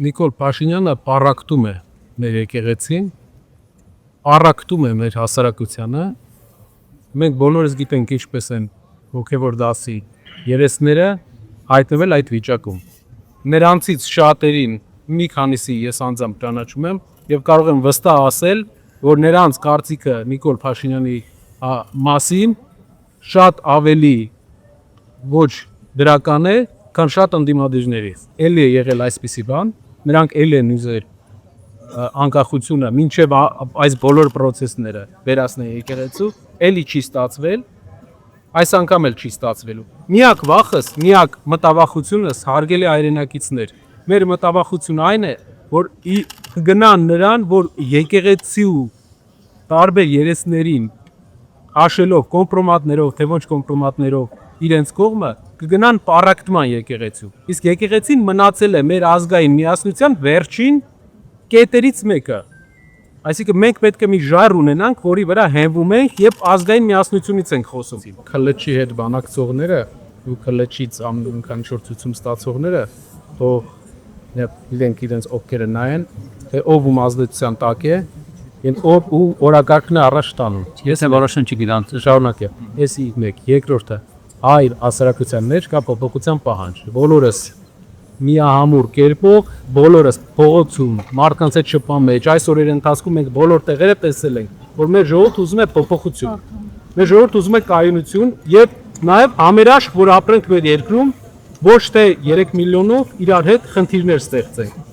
Նիկոլ Փաշինյանը պառակտում է մեր եկեղեցին, պառակտում է մեր հասարակությանը։ Մենք բոլորս գիտենք ինչպես են հոգևոր դասի երեսները հայտնվել այդ վիճակում։ Նրանցից շատերին մի քանիսի ես անձամբ ճանաչում եմ եւ կարող եմ վստահ ասել, որ նրանց կարծիքը Նիկոլ Փաշինյանի մասին շատ ավելի ոչ դրական է, քան շատ ընդդիմադիրների։ Էլի է եղել այսպիսի բան, նրանք էլի են ուզել անկախությունը մինչև այս բոլոր process-ները վերացնել եկեղեցու, էլի չի ստացվել, այս անգամ էլ չի ստացվելու։ Միակ վախս, միակ մտավախությունս հարգելի հայրենակիցներ, մեր մտավախությունը այն է, որ գնան նրան, որ եկեղեցու տարբեր երեսներին հաշելով կոմպրոմատներով, թե ոչ կոմպրոմատներով իրենց կողմը կգնան պառակտման եկեղեցու։ Իսկ եկեղեցին մնացել է մեր ազգային միասնության վերջին կետերից մեկը։ Այսինքն մենք պետք է մի ժայռ ունենանք, որի վրա հենվում ենք եւ ազգային միասնությունից ենք խոսում։ ՔԼՉ-ի հետ բանակցողները ու ՔԼՉ-ից ամենքան շորցուցում ստացողները թող իրենց ովքեր նայեն, թե ով ում ազդեցության տակ է, եւ ով ու օրակարգն է առաջ տանում։ Ես եմ որոշն չգիտեմ, շարունակեմ։ Էսի մեկ, երկրորդը հայր հասարակության մեջ կա փոփոխության պահանջ։ Բոլորս միահամուռ կերպով, բոլորս փողոցում, մարդկանց հետ շփման մեջ, այս օրերի ընթացքում մենք բոլոր տեղերը տեսել ենք, որ մեր ժողովուրդը ուզում է փոփոխություն։ Մեր ժողովուրդը ուզում է կայունություն եւ նաեւ համերաշխ, որ ապրենք մեր երկրում, ոչ թե 3 միլիոնով իրար հետ խնդիրներ ստեղծենք։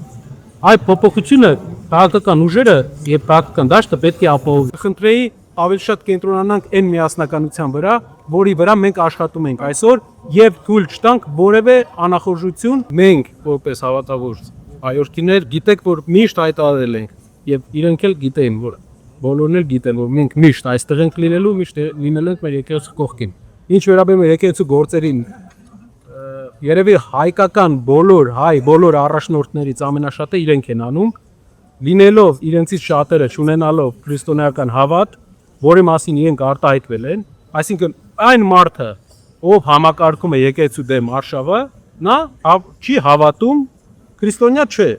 Այդ փոփոխությունը քաղաքական ուժերը եւ քաղաքական դաշտը պետք է ապահովի։ Խնդրեի ավելի շատ կենտրոնանանք այն միասնականության վրա, որի վրա մենք աշխատում ենք այսօր եւ թույլ չտանք որևէ անախորժություն։ Մենք որպես հավատավոր հայրենիքներ գիտեք, որ միշտ հայտարարել ենք եւ իրենք էլ գիտեն, որ բոլորն էլ գիտեն, որ մենք միշտ այստեղ ենք լինելու, միշտ լինելու ենք մեր եկեղեցու կողքին։ Ինչ վերաբերում է եկեղեցու գործերին, երևի հայկական բոլոր առաջնորդներից ամենաշատը իրենք են անում, լինելով իրենցից շատերը չունենալով քրիստոնեական հավատ, որի մասին իրենք արտահայտվել են, այսինքն այն մարդը, ով համակարգում է եկեղեցու դեմ արշավը, նա չի հավատում, քրիստոնյա չէ։